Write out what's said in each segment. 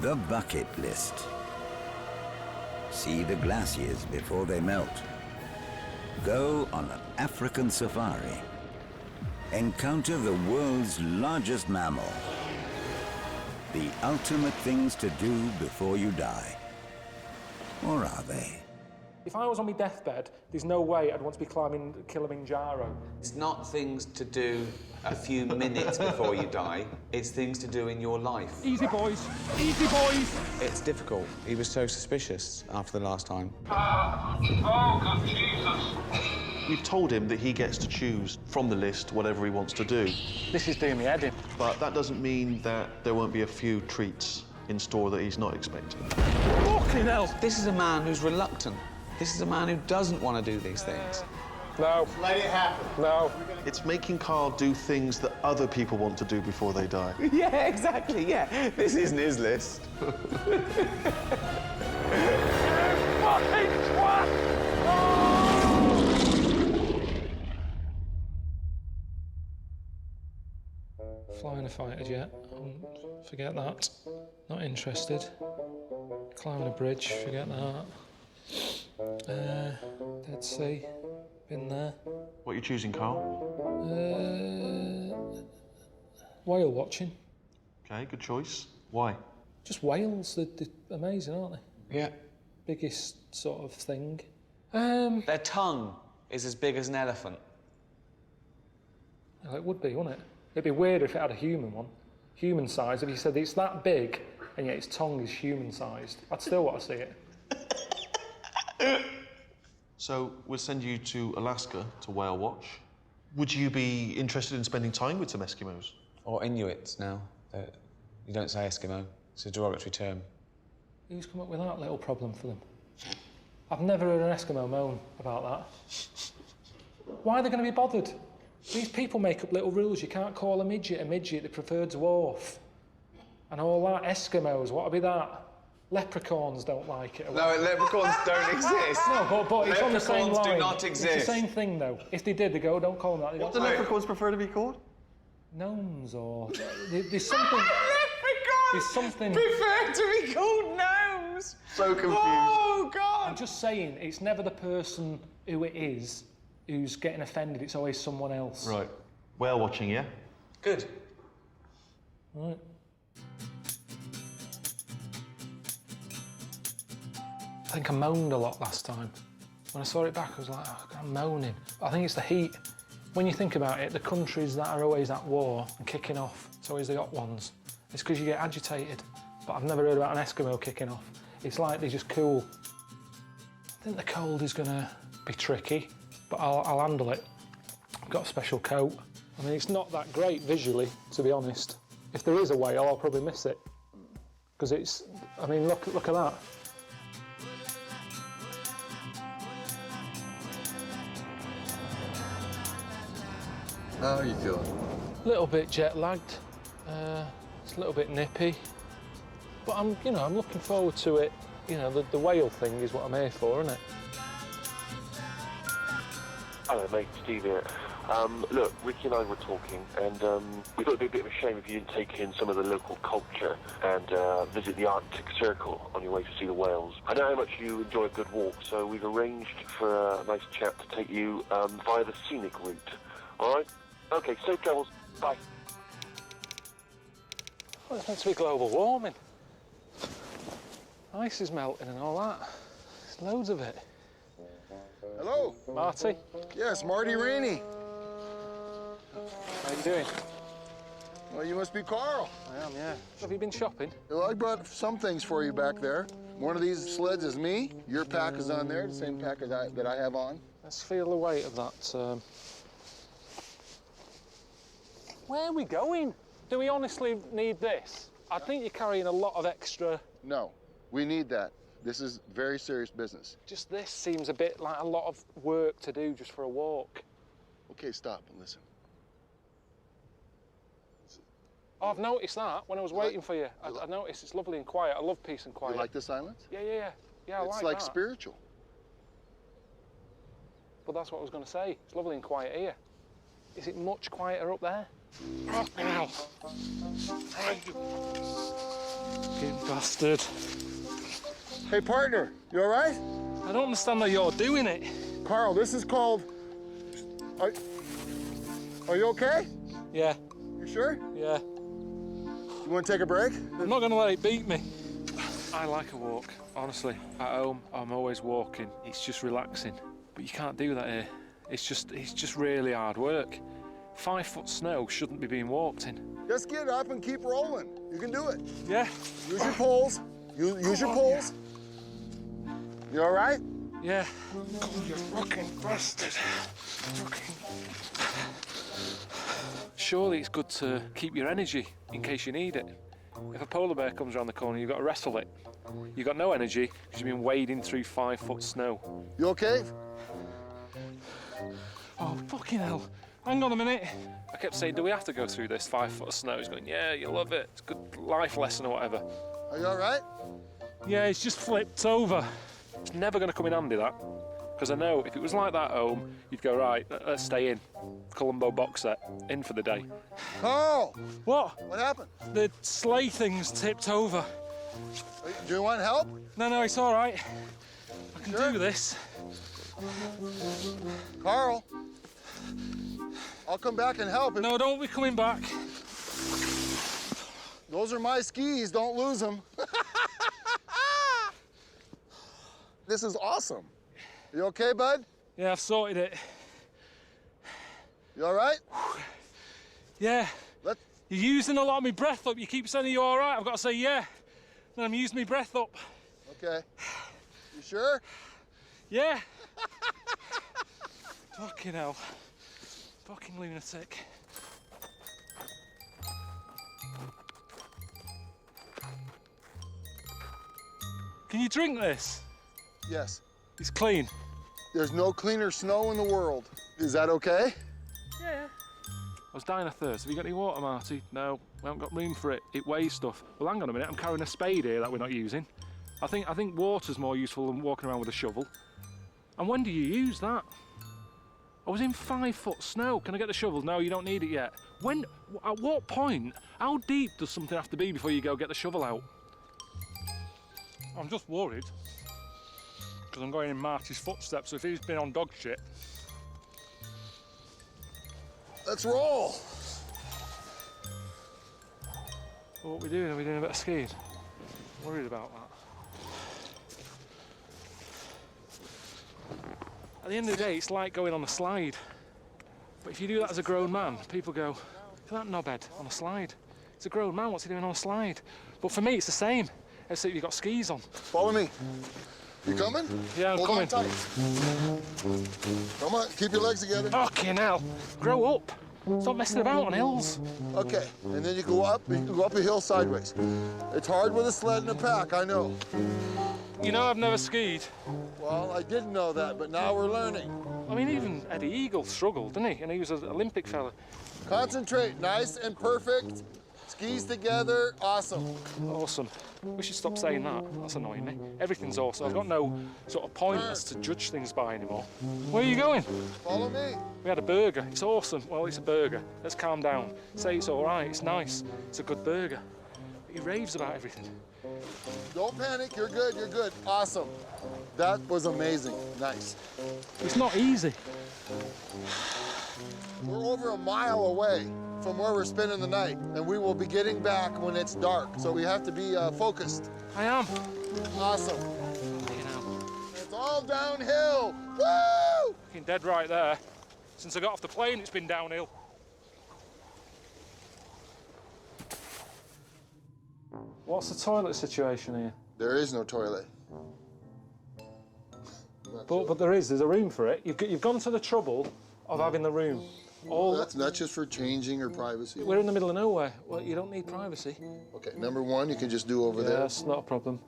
The bucket list. See the glaciers before they melt. Go on an African safari. Encounter the world's largest mammal. The ultimate things to do before you die. Or are they? If I was on my deathbed, there's no way I'd want to be climbing Kilimanjaro. It's not things to do a few minutes before you die. It's things to do in your life. Easy, boys. Easy, boys. It's difficult. He was so suspicious after the last time. Oh, good Jesus. We've told him that he gets to choose from the list whatever he wants to do. This is doing me head in. But that doesn't mean that there won't be a few treats in store that he's not expecting. Fucking hell. This is a man who's reluctant. This is a man who doesn't want to do these things. No. Let it happen. No. It's making Carl do things that other people want to do before they die. Yeah, exactly, yeah. This isn't his list. Fucking twat! Flying a fighter jet, forget that. Not interested. Climbing a bridge, forget that. Dead Sea, been there. What are you choosing, Carl? Whale watching. Okay, good choice. Why? Just whales, they're amazing, aren't they? Yeah. Biggest sort of thing. Their tongue is as big as an elephant. Well, it would be, wouldn't it? It'd be weird if it had a human one. Human size. If you said it's that big and yet its tongue is human sized, I'd still want to see it. So we'll send you to Alaska to whale watch. Would you be interested in spending time with some Eskimos? Or Inuits now. You don't say Eskimo. It's a derogatory term. Who's come up with that little problem for them? I've never heard an Eskimo moan about that. Why are they going to be bothered? These people make up little rules. You can't call a midget, they prefer dwarf. And all that. Eskimos, what'll be that? Leprechauns don't like it. No, leprechauns don't exist. No, but it's on the same line. Leprechauns do not exist. It's the same thing, though. If they did, they go, don't call them that. What do leprechauns prefer to be called? Gnomes or... There's something... Leprechauns There's something... prefer to be called gnomes. So confused. Oh, God. I'm just saying, it's never the person who it is who's getting offended. It's always someone else. Right. Whale watching, yeah? Good. Right. I think I moaned a lot last time. When I saw it back, I was like, oh, I'm moaning. I think it's the heat. When you think about it, the countries that are always at war and kicking off, it's always the hot ones. It's because you get agitated. But I've never heard about an Eskimo kicking off. It's like they're just cool. I think the cold is gonna be tricky, but I'll handle it. I've got a special coat. I mean, it's not that great visually, to be honest. If there is a whale, I'll probably miss it. Because it's, I mean, look at that. How are you feeling? A little bit jet lagged. It's a little bit nippy. But I'm looking forward to it. You know, the whale thing is what I'm here for, isn't it? Hello, mate. Steve here. Look, Ricky and I were talking, and we thought it'd be a bit of a shame if you didn't take in some of the local culture and visit the Arctic Circle on your way to see the whales. I know how much you enjoy a good walk, so we've arranged for a nice chap to take you via the scenic route. All right? Okay, safe travels. Bye. Well, it's meant to be global warming. Ice is melting and all that. There's loads of it. Hello. Marty? Yes, Marty Rainey. How you doing? Well, you must be Carl. I am, yeah. Have you been shopping? Well, I brought some things for you back there. One of these sleds is me. Your pack is on there, the same pack that I have on. Let's feel the weight of that. Where are we going? Do we honestly need this? I think you're carrying a lot of extra... No, we need that. This is very serious business. Just this seems a bit like a lot of work to do just for a walk. Okay, stop and listen. Oh, I've noticed that when I was waiting for you. I noticed it's lovely and quiet. I love peace and quiet. You like the silence? Yeah, I like that. It's like spiritual. But that's what I was going to say. It's lovely and quiet here. Is it much quieter up there? Ow. Fucking bastard. Hey, partner, you all right? I don't understand how you're doing it. Carl, this is called... Are you okay? Yeah, You sure? yeah. You want to take a break? I'm not going to let it beat me. I like a walk, honestly. At home, I'm always walking. It's just relaxing. But you can't do that here. It's just really hard work. 5 foot snow shouldn't be being walked in. Just get up and keep rolling. You can do it. Yeah? Use your poles. Use your poles. You all right? Yeah. God, you fucking bastard. Surely it's good to keep your energy in case you need it. If a polar bear comes around the corner, you've got to wrestle it. You've got no energy because you've been wading through 5 foot snow. You okay? Oh, fucking hell. Hang on a minute. I kept saying, do we have to go through this 5 foot of snow? He's going, yeah, you'll love it. It's a good life lesson or whatever. Are you all right? Yeah, it's just flipped over. It's never going to come in handy, that. Because I know if it was like that at home, you'd go, right, let's stay in. Columbo box set, in for the day. Carl! What? What happened? The sleigh thing's tipped over. Do you want help? No, it's all right. I can Sure. do this. Carl, I'll come back and help. No, don't be coming back. Those are my skis, don't lose them. This is awesome. You okay, bud? Yeah, I've sorted it. You all right? Yeah. Let You're using a lot of my breath up. You keep saying you're all right. I've got to say yeah. Then I'm using my breath up. Okay. You sure? Yeah. Fucking hell. Fucking lunatic. Can you drink this? Yes. It's clean. There's no cleaner snow in the world. Is that okay? Yeah. I was dying of thirst. Have you got any water, Marty? No, we haven't got room for it. It weighs stuff. Well, hang on a minute. I'm carrying a spade here that we're not using. I think water's more useful than walking around with a shovel. And when do you use that? I was in 5 foot snow. Can I get the shovel? No, you don't need it yet. When? At what point? How deep does something have to be before you go get the shovel out? I'm just worried because I'm going in Marty's footsteps. So if he's been on dog shit. Let's roll. What are we doing? Are we doing a bit of skiing? Worried about that. At the end of the day, it's like going on a slide. But if you do that as a grown man, people go, look at that knobhead on a slide. It's a grown man, what's he doing on a slide? But for me, it's the same, except you've got skis on. Follow me. You coming? Yeah, I'm Hold coming. on tight. Come on, keep your legs together. Fucking hell, grow up. Stop messing about on hills. Okay, and then you go up a hill sideways. It's hard with a sled and a pack, I know. You know I've never skied. Well, I didn't know that, but now we're learning. I mean, even Eddie Eagle struggled, didn't he? And he was an Olympic fella. Concentrate, nice and perfect. Skis together, awesome. Awesome. We should stop saying that. That's annoying me. Everything's awesome. I've got no sort of pointers to judge things by anymore. Where are you going? Follow me. We had a burger. It's awesome. Well, it's a burger. Let's calm down. Say it's all right. It's nice. It's a good burger. But he raves about everything. Don't panic, you're good, you're good. Awesome. That was amazing, nice. It's not easy. We're over a mile away from where we're spending the night, and we will be getting back when it's dark, so we have to be focused. I am. Awesome. You know, It's all downhill. Woo! fucking dead right there. Since I got off the plane, it's been downhill. What's the toilet situation here? There is no toilet. But there is. There's a room for it. You've gone to the trouble of having the room. That's not just for changing or privacy. We're in the middle of nowhere. Well, you don't need privacy. Okay, number one, you can just do over there. That's not a problem.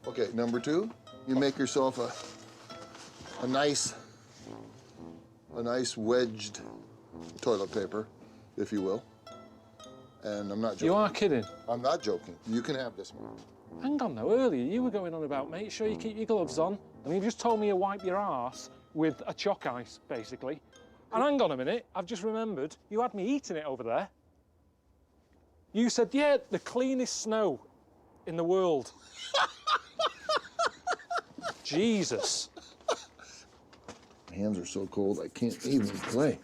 Okay, number two, you make yourself a nice wedged toilet paper, if you will. And I'm not joking. You are kidding. I'm not joking. You can have this one. Hang on now, earlier you were going on about make sure you keep your gloves on. And you've just told me you wipe your arse with a chalk ice, basically. And hang on a minute, I've just remembered, you had me eating it over there. You said, yeah, the cleanest snow in the world. Jesus. My hands are so cold I can't even play.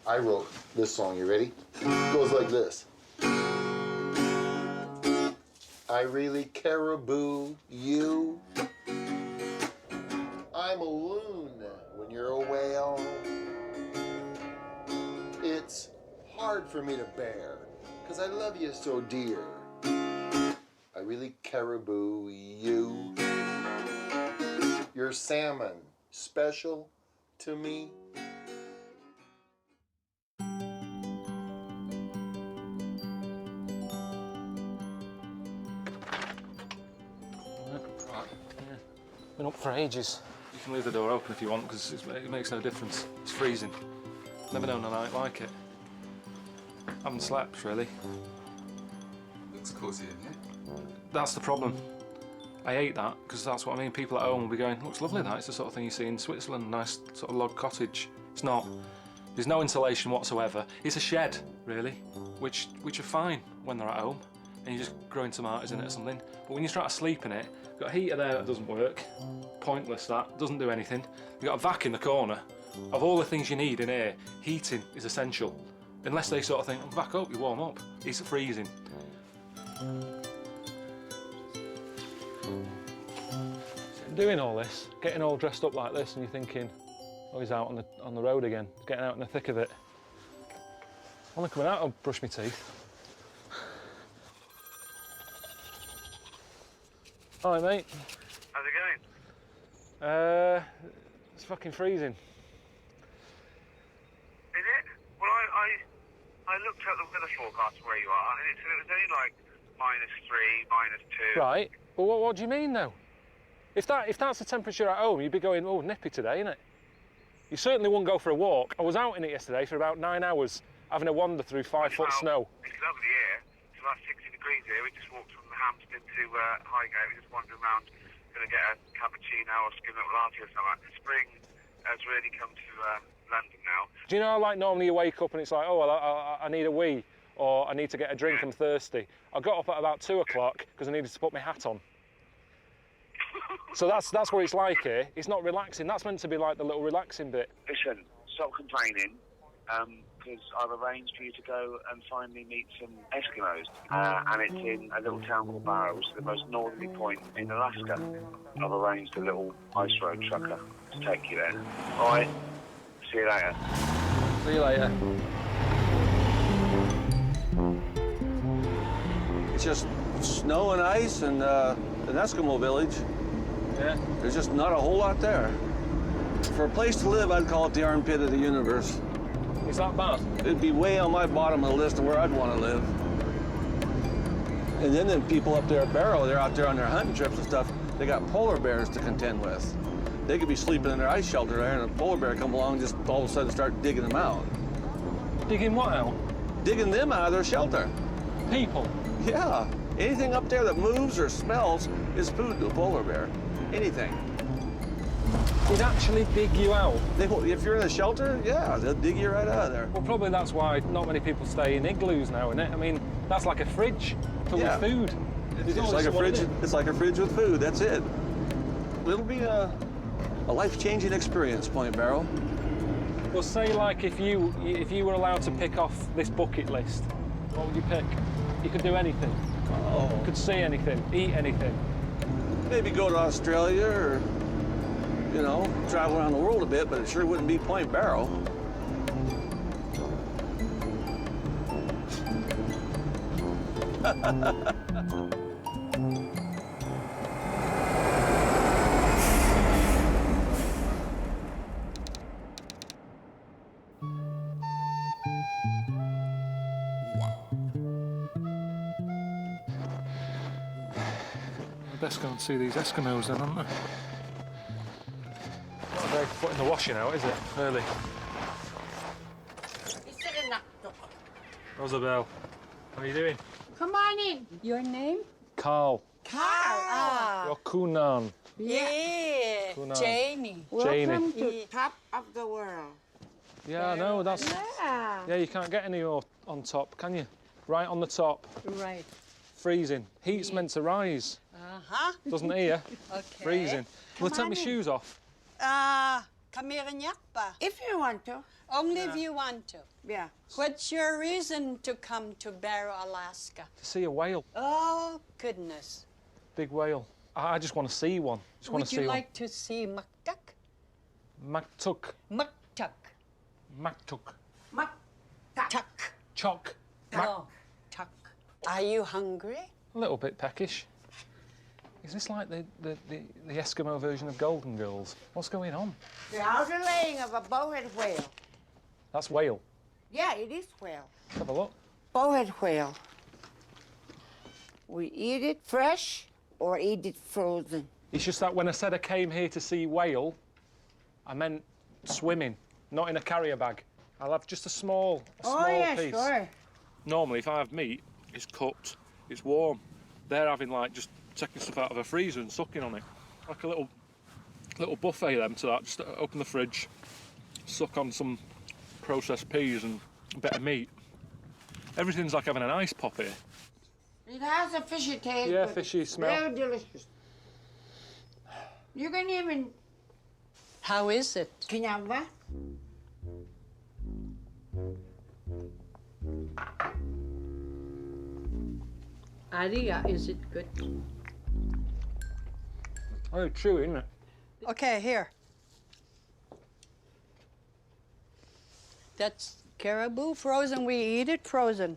I wrote this song, you ready? It goes like this. I really caribou you. I'm a loon when you're a whale. It's hard for me to bear, 'cause I love you so dear. I really caribou you. You're salmon, special to me. Been up for ages. You can leave the door open if you want, because it makes no difference. It's freezing. Never known a night like it. Haven't slept, really. Looks cosy in here. That's the problem. I hate that, because that's what I mean. People at home will be going, looks lovely that. It's the sort of thing you see in Switzerland, nice sort of log cottage. It's not. There's no insulation whatsoever. It's a shed, really, which are fine when they're at home, and you're just growing tomatoes in it or something. But when you try to sleep in it, you've got a heater there that doesn't work. Pointless, that. Doesn't do anything. You've got a vac in the corner. Of all the things you need in here, heating is essential. Unless they sort of think, vac up, you warm up. It's freezing. Doing all this, getting all dressed up like this, and you're thinking, oh, he's out on the road again, getting out in the thick of it. Only coming out, I'll brush my teeth. Hi, mate. How's it going? It's fucking freezing. Is it? Well, I looked at the weather forecast where you are, and it said it was only like -3, -2. Right. Well, what do you mean, though? If that's the temperature at home, you'd be going, oh, nippy today, innit? You certainly wouldn't go for a walk. I was out in it yesterday for about 9 hours, having a wander through 5-foot snow. It's lovely here. It's about 60 degrees here. We just walked from Hampstead to Highgate. We're just wandering around, going to get a cappuccino or skim milk latte or something. Spring has really come to London now. Do you know how, like, normally you wake up and it's like, oh, well, I need a wee, or I need to get a drink, I'm thirsty. I got up at about 2 o'clock because I needed to put my hat on. So that's what it's like here. It's not relaxing. That's meant to be like the little relaxing bit. Listen, stop complaining, because I've arranged for you to go and finally meet some Eskimos. And it's in a little town called Barrow, which is the most northerly point in Alaska. I've arranged a little ice road trucker to take you there. All right, see you later. See you later. It's just snow and ice and an Eskimo village. Yeah. There's just not a whole lot there. For a place to live, I'd call it the armpit of the universe. Is that bad? It'd be way on my bottom of the list of where I'd want to live. And then the people up there at Barrow, they're out there on their hunting trips and stuff, they got polar bears to contend with. They could be sleeping in their ice shelter there, and a polar bear come along and just all of a sudden start digging them out. Digging what out? Digging them out of their shelter. People? Yeah. Anything up there that moves or smells is food to a polar bear. Anything. They'd actually dig you out? If you're in a shelter, yeah, they'll dig you right out of there. Well, probably that's why not many people stay in igloos now, isn't it? I mean, that's like a fridge full of food. It's like a fridge. It's like a fridge with food. That's it. It'll be a life-changing experience, Point Barrow. Well, say like if you were allowed to pick off this bucket list, what would you pick? You could do anything. Oh. You could see anything, eat anything. Maybe go to Australia or, you know, travel around the world a bit, but it sure wouldn't be Point Barrow. Best go and see these Eskimos then, aren't they? Not a day for putting the washing out, is it? Early. Rosabelle, how are you doing? Come on in. Your name? Carl. Carl. You're Kunan. Yeah. Kunan. Janie. Janie. Welcome to top of the world. Yeah, I know, that's... Yeah. Yeah, you can't get any more on top, can you? Right on the top. Right. Freezing. Heat's meant to rise. Uh-huh. Doesn't here. Okay. Freezing. Will I take on my in. shoes off? Come here and yappa. If you want to. Only if you want to. Yeah. What's your reason to come to Barrow, Alaska? To see a whale. Oh, goodness. Big whale. I just want to see one. Just want Would to you see like to see Maktuk? one. Maktuk. Maktuk. Maktuk. Tuck. Chock. Oh, tuck. Are you hungry? A little bit peckish. Is this like the Eskimo version of Golden Girls? What's going on? The outer laying of a bowhead whale. That's whale. Yeah, it is whale. Let's have a look. Bowhead whale. We eat it fresh or eat it frozen. It's just that when I said I came here to see whale, I meant swimming, not in a carrier bag. I'll have just a small piece. Sure. Normally, if I have meat, it's cooked, it's warm. They're having like just taking stuff out of a freezer and sucking on it, like a little buffet. Them to that. Just open the fridge, suck on some processed peas and a bit of meat. Everything's like having an ice pop here. It has a fishy taste. Yeah, but fishy it's smell. Very delicious. You can even. How is it? Can you have what? Aria, is it good? Oh, it's chewy, isn't it? Okay, here. That's caribou frozen. We eat it frozen.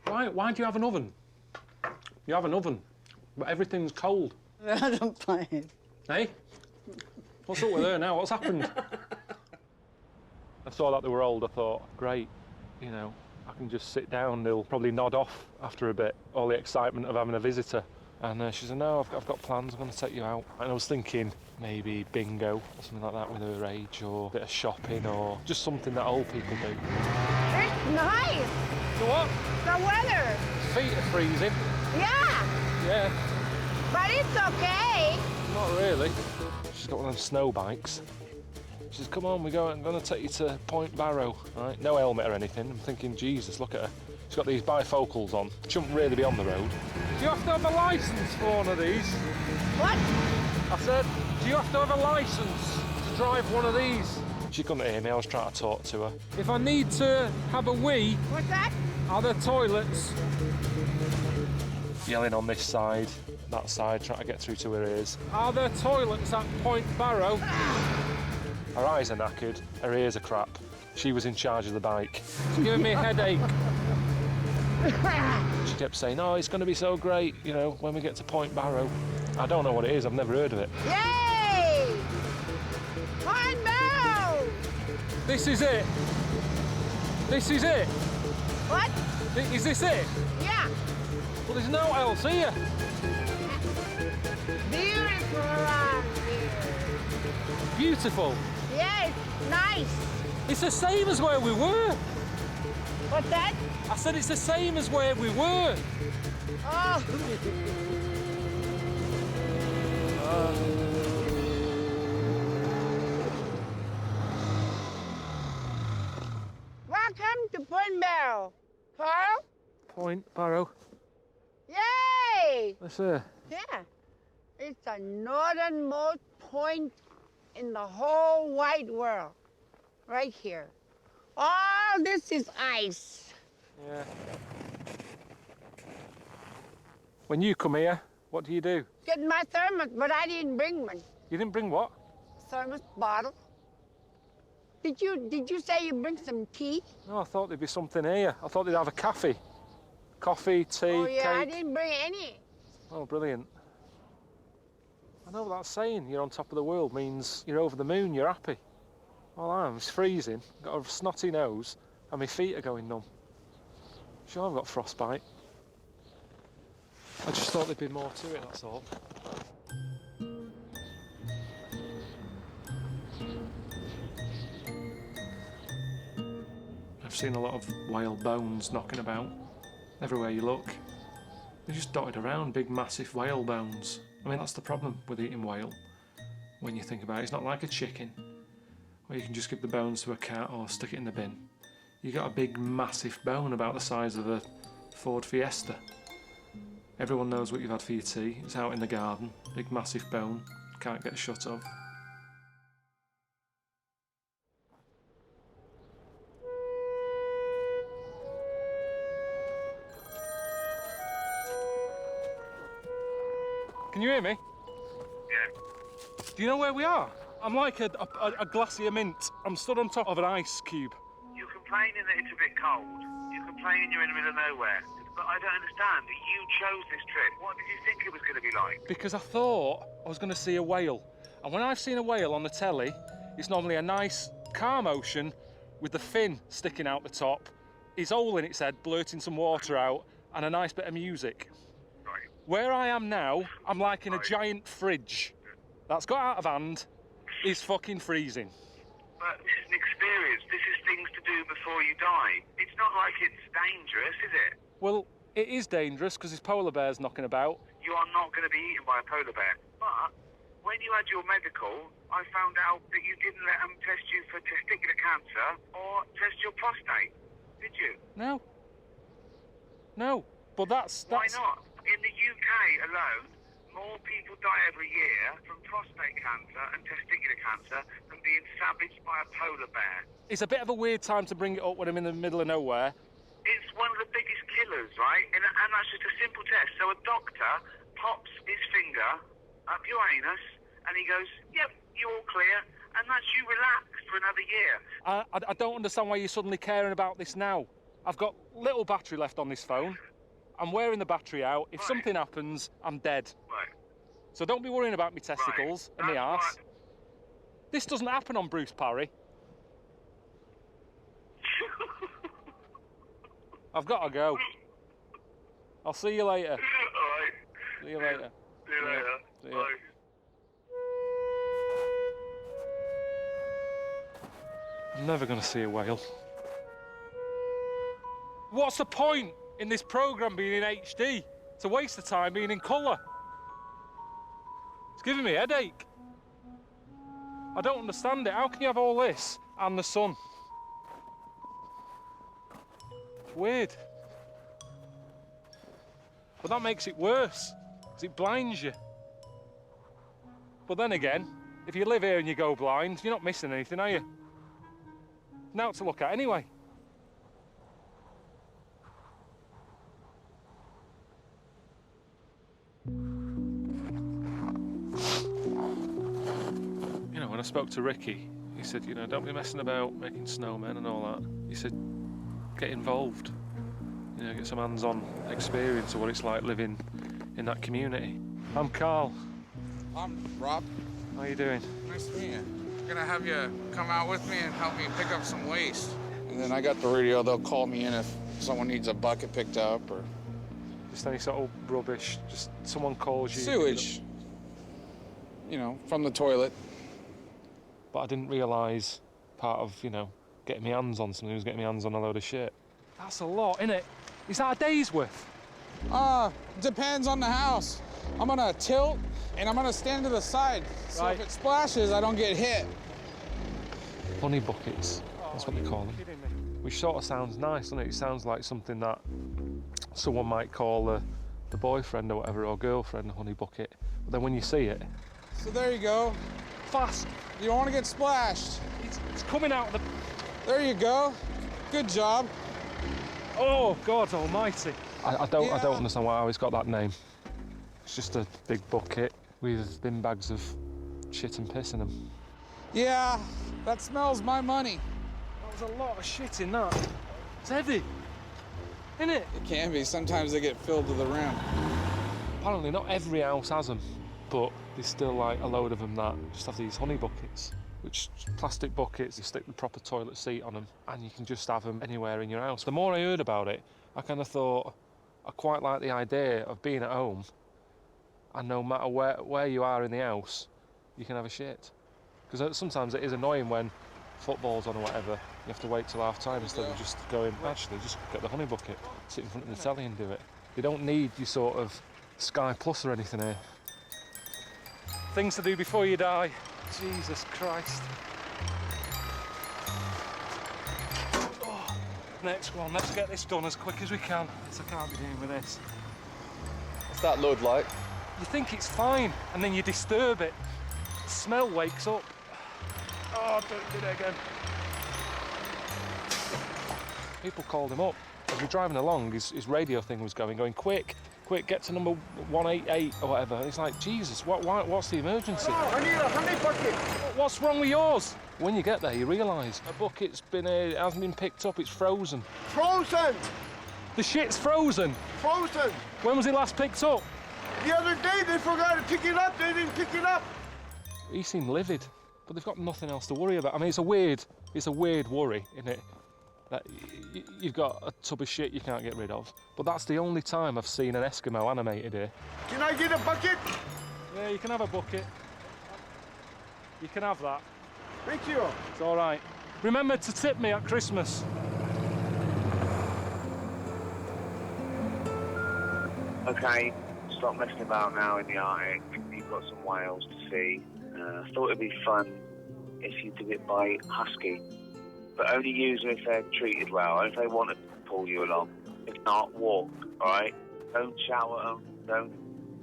Why do you have an oven? You have an oven, but everything's cold. I don't mind. Hey? What's up with her now? What's happened? I saw that they were old. I thought, great, you know, I can just sit down. They'll probably nod off after a bit, all the excitement of having a visitor. And she said, no, I've got plans. I'm going to take you out. And I was thinking maybe bingo or something like that with her age, or a bit of shopping, or just something that old people do. It's nice. The what? The weather. Feet are freezing. Yeah. Yeah. But it's okay. Not really. She's got one of them snow bikes. She says, come on, I'm going to take you to Point Barrow. Right? No helmet or anything. I'm thinking, Jesus, look at her. She's got these bifocals on. Shouldn't really be on the road. Do you have to have a licence for one of these? What? I said, do you have to have a licence to drive one of these? She couldn't hear me. I was trying to talk to her. If I need to have a wee... What's that? Are there toilets? Yelling on this side, that side, trying to get through to her ears. Are there toilets at Point Barrow? Her eyes are knackered, her ears are crap. She was in charge of the bike. She's giving me a headache. She kept saying, oh, it's going to be so great, you know, when we get to Point Barrow. I don't know what it is, I've never heard of it. Yay! Point Barrow! This is it. This is it. What? Is this it? Yeah. Well, there's no else here. Beautiful around here. Beautiful. Yeah, it's nice. It's the same as where we were. What's that? I said it's the same as where we were. Oh. Welcome to Point Barrow. Carl? Point Barrow. Yay! That's her. Yeah. It's the northernmost point in the whole wide world. Right here. All this is ice. Yeah. When you come here, what do you do? Get my thermos, but I didn't bring one. You didn't bring what? Thermos bottle. Did you say you bring some tea? No, I thought there'd be something here. I thought they'd have a cafe. Coffee, tea, Oh yeah, I cake. didn't bring any. Oh, brilliant. I know what that's saying. You're on top of the world means you're over the moon, you're happy. All I am is freezing, got a snotty nose, and my feet are going numb. Sure, I've got frostbite. I just thought there'd be more to it, that's all. I've seen a lot of whale bones knocking about. Everywhere you look. They're just dotted around, big massive whale bones. I mean, that's the problem with eating whale. When you think about it, it's not like a chicken, where you can just give the bones to a cat or stick it in the bin. You got a big, massive bone about the size of a Ford Fiesta. Everyone knows what you've had for your tea. It's out in the garden. Big, massive bone. Can't get a shot of. Can you hear me? Yeah. Do you know where we are? I'm like a glacier mint. I'm stood on top of an ice cube. You're complaining that it's a bit cold. You're complaining you're in the middle of nowhere. But I don't understand. You chose this trip. What did you think it was going to be like? Because I thought I was going to see a whale. And when I've seen a whale on the telly, it's normally a nice, calm ocean with the fin sticking out the top, his hole in its head blurting some water out, and a nice bit of music. Right. Where I am now, I'm like in a giant fridge that's got out of hand, is fucking freezing. But this is an experience. This is things to do before you die. It's not like it's dangerous, is it? Well, it is dangerous because there's polar bears knocking about. You are not going to be eaten by a polar bear. But when you had your medical, I found out that you didn't let them test you for testicular cancer or test your prostate. Did you? No. No. But that's... Why not? In the UK alone, more people die every year from prostate cancer and testicular cancer than being savaged by a polar bear. It's a bit of a weird time to bring it up when I'm in the middle of nowhere. It's one of the biggest killers, right? And that's just a simple test. So a doctor pops his finger up your anus and he goes, yep, you're all clear. And that's you relaxed for another year. I don't understand why you're suddenly caring about this now. I've got little battery left on this phone. I'm wearing the battery out. If something happens, I'm dead. Right. So don't be worrying about my testicles and my arse. This doesn't happen on Bruce Parry. I've got to go. I'll see you later. All right. See you later. See you later. See ya. Bye. I'm never going to see a whale. What's the point in this programme being in HD? It's a waste of time being in colour. It's giving me a headache. I don't understand it. How can you have all this and the sun? It's weird. But that makes it worse, because it blinds you. But then again, if you live here and you go blind, you're not missing anything, are you? Now to look at anyway. You know, when I spoke to Ricky, he said, you know, don't be messing about making snowmen and all that. He said, get involved. You know, get some hands-on experience of what it's like living in that community. I'm Carl. I'm Rob. How you doing? Nice to meet you. I'm gonna have you come out with me and help me pick up some waste. And then I got the radio, they'll call me in if someone needs a bucket picked up or... Just any sort of rubbish, just someone calls you. Sewage. You know, from the toilet. But I didn't realise part of, you know, getting my hands on something was getting my hands on a load of shit. That's a lot, innit? Is that a day's worth? Depends on the house. I'm gonna tilt and I'm gonna stand to the side. So if it splashes, I don't get hit. Honey buckets, that's what they call them. Which sort of sounds nice, doesn't it? It sounds like something that someone might call the boyfriend or whatever, or girlfriend, a honey bucket. But then when you see it... So there you go. Fast. You don't want to get splashed. It's coming out of the... There you go. Good job. Oh, God almighty. I don't understand how it's got that name. It's just a big bucket with bin bags of shit and piss in them. Yeah, that smells my money. That was a lot of shit in that. It's heavy, isn't it? It can be. Sometimes they get filled to the rim. Apparently not every house has them, but there's still like a load of them that just have these honey buckets, which plastic buckets, you stick the proper toilet seat on them, and you can just have them anywhere in your house. The more I heard about it, I kind of thought I quite like the idea of being at home, and no matter where you are in the house, you can have a shit. Because sometimes it is annoying when football's on or whatever, you have to wait till half time instead of just going, actually, just get the honey bucket, sit in front of the telly and do it. You don't need your sort of Sky Plus or anything here. Things to do before you die. Jesus Christ. Oh. Next one, let's get this done as quick as we can. So I can't be dealing with this. What's that load like? You think it's fine, and then you disturb it. The smell wakes up. Oh, don't do that again. People called him up. As we were driving along, his radio thing was going, quick, get to number 188 or whatever. And it's like, Jesus, what's the emergency? I need a honey bucket. What's wrong with yours? When you get there, you realise a bucket's hasn't been picked up, it's frozen. Frozen! The shit's frozen? Frozen! When was it last picked up? The other day they forgot to pick it up, they didn't pick it up. He seemed livid, but they've got nothing else to worry about. I mean, it's a weird worry, isn't it? That you've got a tub of shit you can't get rid of. But that's the only time I've seen an Eskimo animated here. Can I get a bucket? Yeah, you can have a bucket. You can have that. Thank you. It's all right. Remember to tip me at Christmas. Okay, stop messing about now in the Arctic. You've got some whales to see. I thought it'd be fun if you did it by husky. But only use them if they're treated well, and if they want to pull you along. If not, walk, all right? Don't shout at them, don't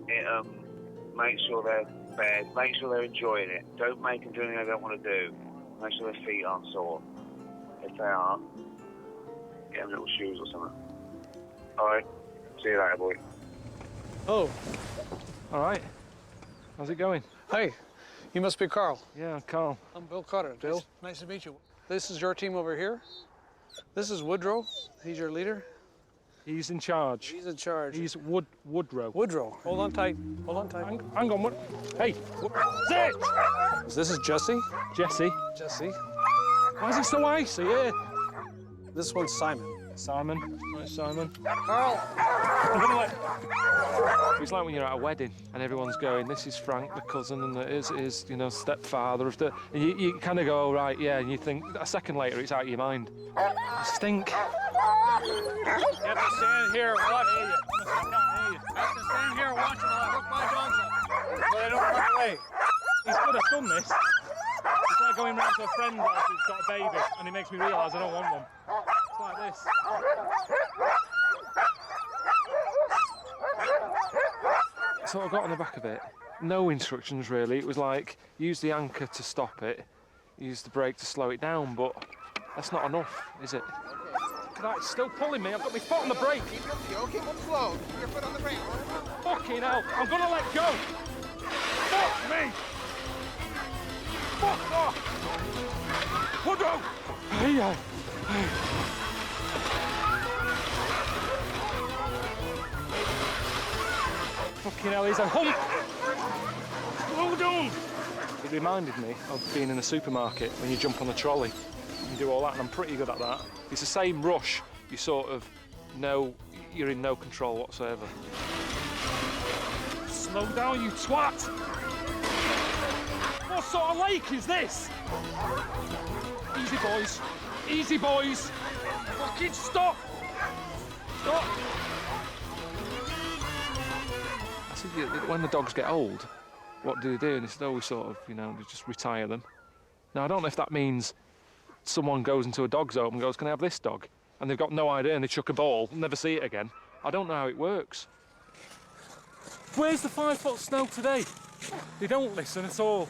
hit them. Make sure they're fed, make sure they're enjoying it. Don't make them do anything they don't want to do. Make sure their feet aren't sore. If they are, get them little shoes or something. All right, see you later, boy. Oh, all right. How's it going? Hey, you must be Carl. Yeah, Carl. I'm Bill Cutter. Bill. Nice to meet you. This is your team over here. This is Woodrow. He's your leader. He's in charge. He's in charge. He's Woodrow. Woodrow. Hold on tight. Hold on tight. Hang on. Hey. Sit. This is Jesse. Jesse. Jesse. Why is it so icy here? This one's Simon. Simon. Right, Simon. Carl. I'm gonna let... It's like when you're at a wedding and everyone's going, this is Frank, the cousin, and his stepfather. And you kind of go, oh, right, yeah, and you think, a second later, it's out of your mind. I stink. You have to stand here and watch. I can't hear you. I have to stand here and watch while I hook my dogs up. But I don't run away. He's good at done this. It's like going round to a friend's house who's got a baby, and it makes me realise I don't want one. It's like this. So I got on the back of it. No instructions really. It was like, use the anchor to stop it, use the brake to slow it down, but that's not enough, is it? It's still pulling me. I've got my foot on the brake. Okay, move slow. Keep your foot on the brake. Fucking hell. I'm gonna let go. Fuck me. Fuck off. Woodrow. Hey. Fucking hell, he's a hump! Slow down! It reminded me of being in a supermarket when you jump on the trolley and do all that, and I'm pretty good at that. It's the same rush, you sort of know you're in no control whatsoever. Slow down, you twat! What sort of lake is this? Easy, boys. Easy, boys! Fucking stop! Stop! When the dogs get old, what do they do? And it's always sort of, they just retire them. Now, I don't know if that means someone goes into a dog's home and goes, can I have this dog? And they've got no idea and they chuck a ball, never see it again. I don't know how it works. Where's the 5 foot snow today? They don't listen at all.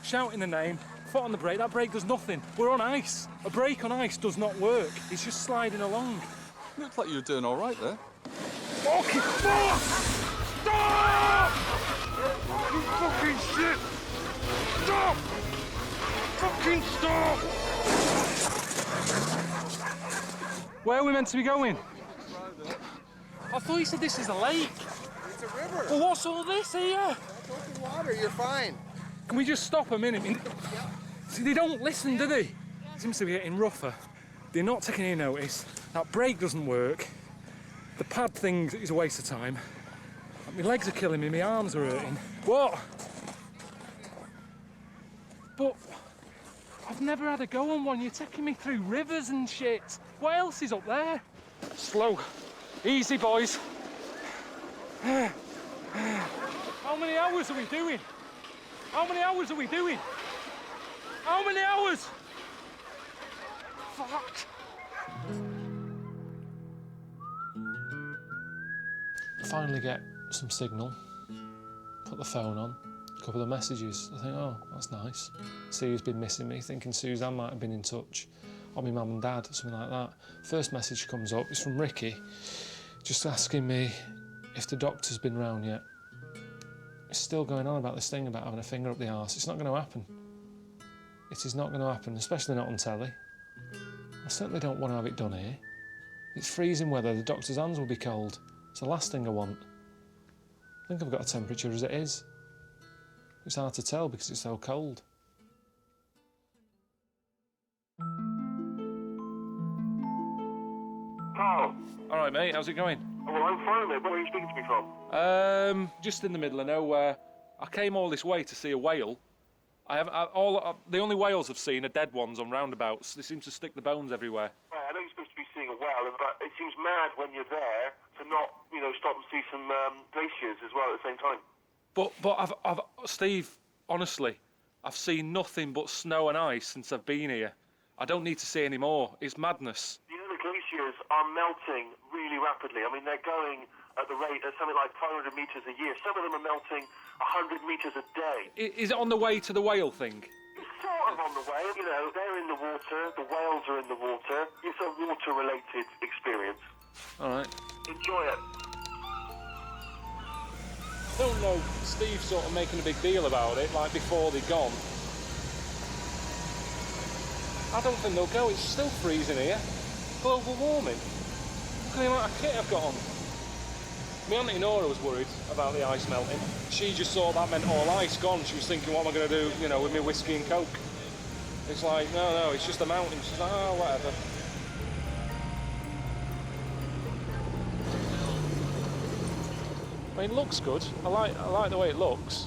Shouting the name, foot on the brake, that brake does nothing. We're on ice. A brake on ice does not work. It's just sliding along. Looks like you were doing all right there. Fucking fuck! Stop! You fucking shit! Stop! Fucking stop! Where are we meant to be going? I thought you said this is a lake. It's a river. Well, what's all this here? That's open water. You're fine. Can we just stop a minute? See, they don't listen, do they? It seems to be getting rougher. They're not taking any notice. That brake doesn't work. The pad thing is a waste of time. My legs are killing me, my arms are hurting. What? But I've never had a go on one. You're taking me through rivers and shit. What else is up there? Slow. Easy, boys. How many hours are we doing? How many hours are we doing? How many hours? Fuck. Finally get some signal, put the phone on, a couple of messages. I think, oh, that's nice. See who's been missing me, thinking Suzanne might have been in touch, or my mum and dad, something like that. First message comes up, it's from Ricky, just asking me if the doctor's been round yet. He's still going on about this thing about having a finger up the arse. It's not going to happen. It is not going to happen, especially not on telly. I certainly don't want to have it done here. It's freezing weather, the doctor's hands will be cold. It's the last thing I want. I think I've got a temperature as it is. It's hard to tell because it's so cold. Carl. All right, mate, how's it going? Oh, well, I'm fine, mate. Where are you speaking to me from? Just in the middle of nowhere. I came all this way to see a whale. The only whales I've seen are dead ones on roundabouts. They seem to stick the bones everywhere. Right, I know you're supposed to be seeing a whale, but it seems mad when you're there to not, stop and see some glaciers as well at the same time. But Steve, honestly, I've seen nothing but snow and ice since I've been here. I don't need to see any more. It's madness. The glaciers are melting really rapidly. I mean, they're going at the rate of something like 500 metres a year. Some of them are melting 100 metres a day. Is it on the way to the whale thing? It's sort of on the way. They're in the water, the whales are in the water. It's a water-related experience. All right. Enjoy it. I don't know, Steve's sort of making a big deal about it, like before they're gone. I don't think they'll go, it's still freezing here. Global warming. Look at the amount of kit I've got on. My auntie Nora was worried about the ice melting. She just saw that meant all ice gone. She was thinking, what am I going to do, with my whiskey and coke? It's like, no, it's just a mountain. She's like, oh, whatever. I mean, it looks good. I like the way it looks.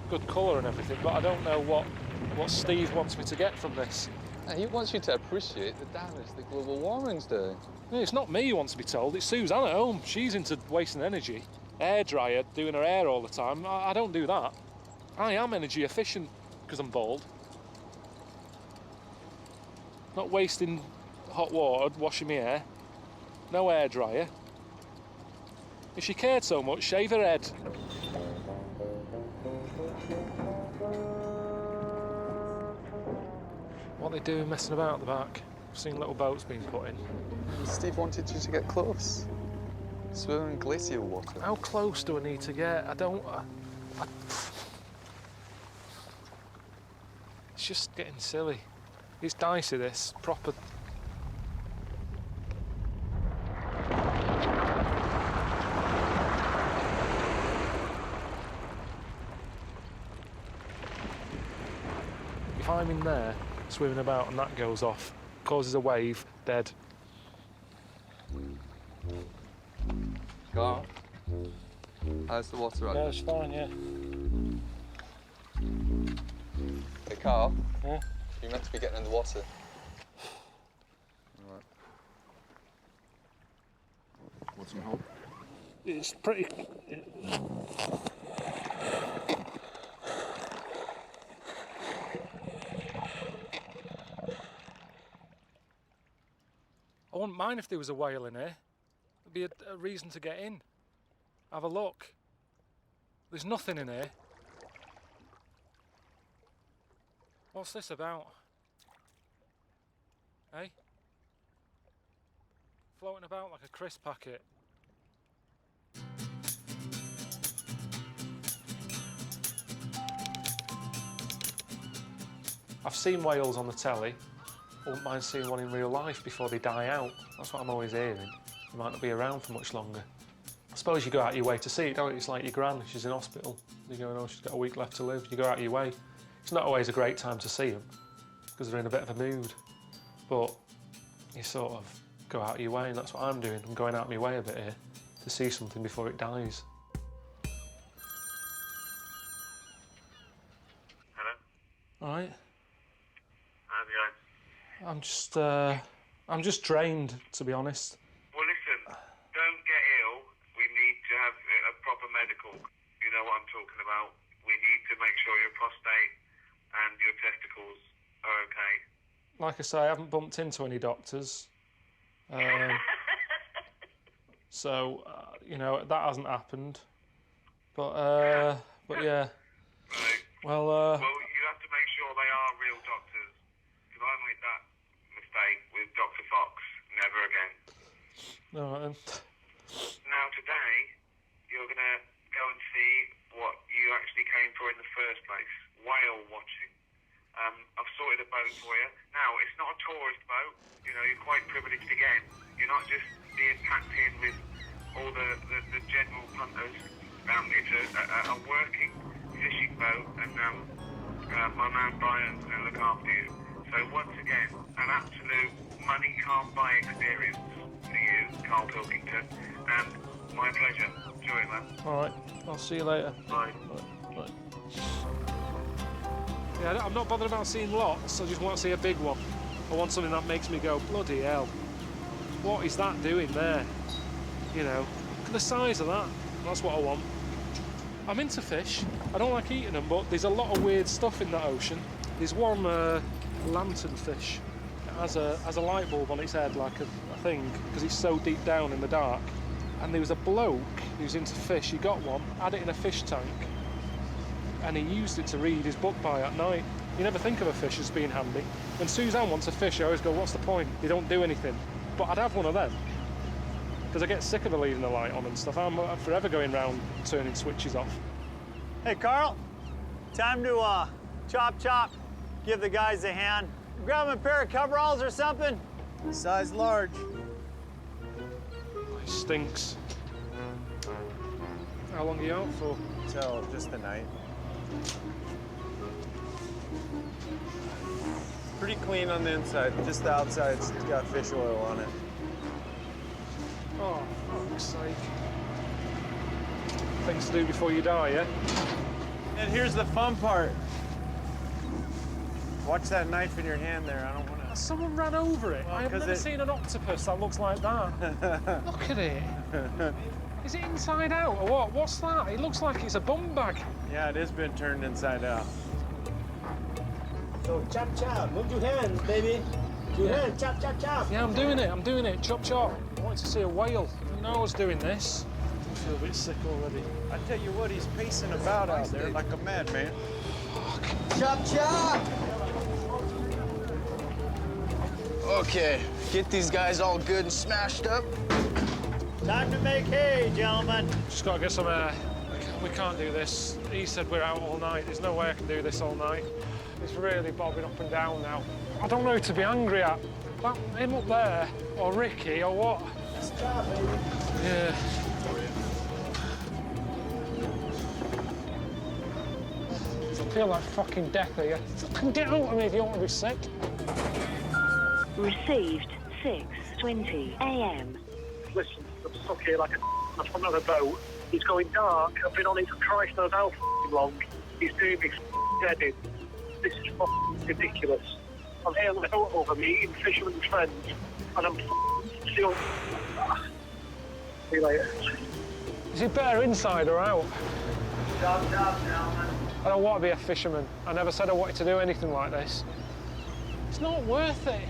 Good colour and everything, but I don't know what Steve wants me to get from this. He wants you to appreciate the damage that global warming's doing. It's not me who wants to be told, it's Suzanne at home. She's into wasting energy. Hair dryer, doing her hair all the time. I don't do that. I am energy efficient because I'm bald. Not wasting hot water, washing my hair. No hair dryer. If she cared so much, shave her head. What are they doing messing about at the back? I've seen little boats being put in. Steve wanted you to get close. Swimming in glacier water. How close do I need to get? It's just getting silly. It's dicey, this. Proper... If I'm in there, swimming about, and that goes off, causes a wave, dead. Carl, how's the water right Yeah, now? it's fine, yeah. Hey, Carl. Yeah? You're meant to be getting in the water. All right. Want some help? It's pretty... I wouldn't mind if there was a whale in here. It'd be a reason to get in. Have a look. There's nothing in here. What's this about? Hey? Floating about like a crisp packet. I've seen whales on the telly. I wouldn't mind seeing one in real life before they die out. That's what I'm always hearing. They might not be around for much longer. I suppose you go out of your way to see it, don't you? It's like your gran, she's in hospital. You go, oh, she's got a week left to live. You go out of your way. It's not always a great time to see them because they're in a bit of a mood. But you sort of go out of your way, and that's what I'm doing. I'm going out of my way a bit here to see something before it dies. Hello? All right. How's it going? I'm just drained, to be honest. Well, listen, don't get ill. We need to have a proper medical. You know what I'm talking about. We need to make sure your prostate and your testicles are okay. Like I say, I haven't bumped into any doctors. So, you know, that hasn't happened. But yeah. Well, Well, you have to make sure they are real doctors, because I made that mistake with Dr. Fox. Never again. all right then. Now today, you're going to go and see what you actually came for in the first place, whale watching. I've sorted a boat for you. Now, it's not a tourist boat. You know, you're quite privileged again. You're not just being packed in with all the general punters. It's a working fishing boat, and my man Brian's going to look after you. So once again, an absolute money can't buy experience for you, Carl Pilkington, and my pleasure. Enjoy it, man. All right, I'll see you later. Bye. Bye. Yeah, I'm not bothered about seeing lots. I just want to see a big one. I want something that makes me go, bloody hell. What is that doing there? You know, look at the size of that. That's what I want. I'm into fish. I don't like eating them, but there's a lot of weird stuff in that ocean. There's one lanternfish. It has a light bulb on its head, like a thing, because it's so deep down in the dark. And there was a bloke who's into fish. He got one, had it in a fish tank, and he used it to read his book by at night. You never think of a fish as being handy. When Suzanne wants a fish, I always go, what's the point? They don't do anything. But I'd have one of them, because I get sick of her leaving the light on and stuff. I'm forever going round turning switches off. Hey, Carl, time to chop, give the guys a hand. Grab them a pair of coveralls or something. Size large. It stinks. How long are you out for? Till just the night. Pretty clean on the inside, just the outside's got fish oil on it. Oh, fuck's sake. Things to do before you die, yeah? And here's the fun part. Watch that knife in your hand there. I don't want to. Someone ran over it. Well, I have never seen an octopus that looks like that. Look at it. Is it inside out or what? What's that? It looks like it's a bum bag. Yeah, it has been turned inside out. So chop, move your hands, baby. Your hands, chop. Yeah, I'm doing it. Chop. I wanted to see a whale. You know I was doing this. I feel a bit sick already. I tell you what, he's pacing about out there like a madman. Chop. Okay, get these guys all good and smashed up. Time to make hay, gentlemen. Just gotta get some air. We can't do this. He said we're out all night. There's no way I can do this all night. It's really bobbing up and down now. I don't know who to be angry at. That, him up there, or Ricky, or what? Nice job, baby. Yeah. I feel like fucking death here. Fucking get out of me if you don't want to be sick. Received 6:20 a.m. Listen, I'm stuck here like a from another boat. It's going dark. I've been on it for Christ knows how long. He's doing me dead in. This is ridiculous. I'm here on the boat over meeting fishermen's friends, and I'm still. See you later. Is it better inside or out? Chop, gentlemen. I don't want to be a fisherman. I never said I wanted to do anything like this. It's not worth it.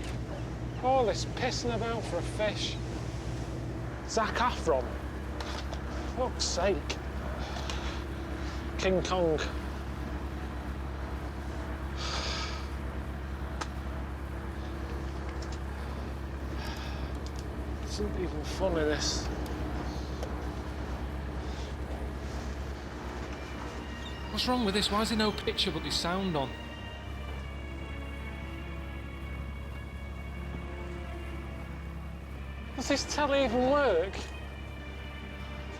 All this pissing about for a fish. Zac Efron. For fuck's sake. King Kong. This isn't even funny, this. What's wrong with this? Why is there no picture but there's sound on? Does this telly even work?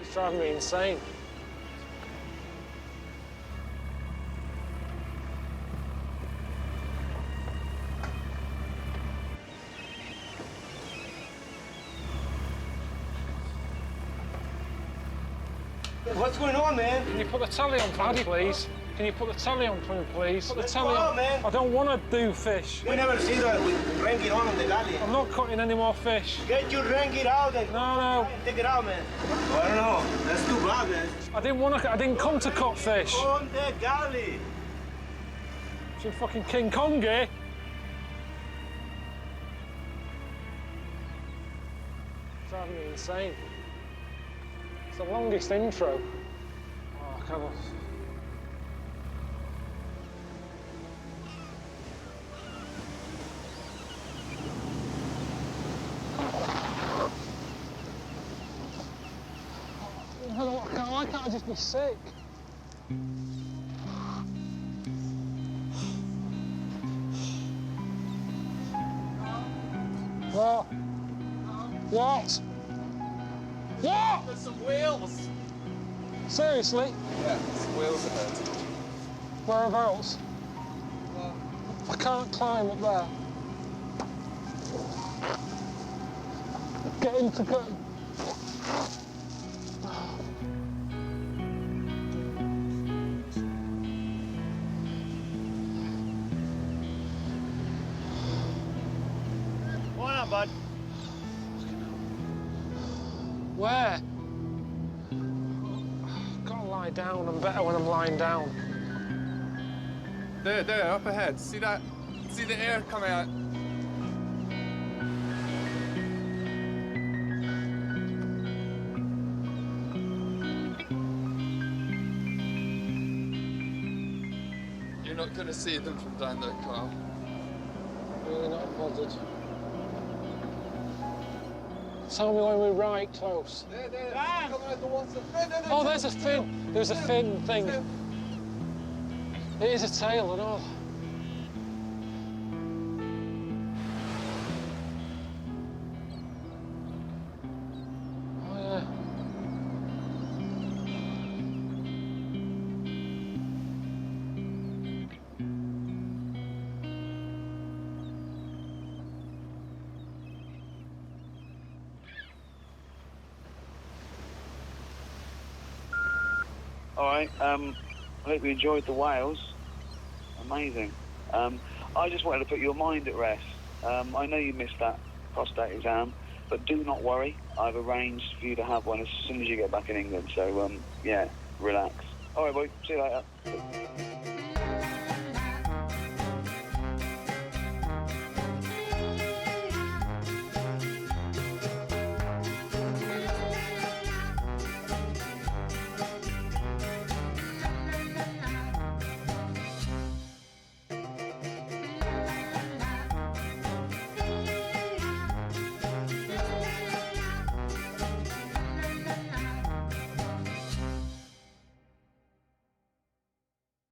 It's driving me insane. What's going on, man? Can you put the telly on for me, please? Can you put the telly on for me, please? Put the What's telly going on. on, man? I don't want to do fish. We never see that with Rangi on the galley. I'm not cutting any more fish. Get your Rangi out and no. Take it out, man. I don't know. That's too bad, man. I didn't want to. I didn't come to cut fish. On the galley. It's fucking King Kong here. Driving me insane. the longest intro. Oh, come on. Why can't I just be sick? What? What? What? There's some whales. Seriously? Yeah, some whales ahead. Whereabouts? I can't climb up there. Get into go. Come on, bud. Where? Gotta lie down. I'm better when I'm lying down. There, up ahead. See that? See the air coming out? You're not gonna see them from down there, Carl. Really not bothered. Tell me when we're right close. There, coming out the water. Oh, there's a fin. There's a fin thing. It is a tail and all. Oh, yeah. All right. I hope you enjoyed the whales. Amazing. I just wanted to put your mind at rest. I know you missed that prostate exam, but do not worry. I've arranged for you to have one as soon as you get back in England. So, yeah, relax. All right, boy. See you later.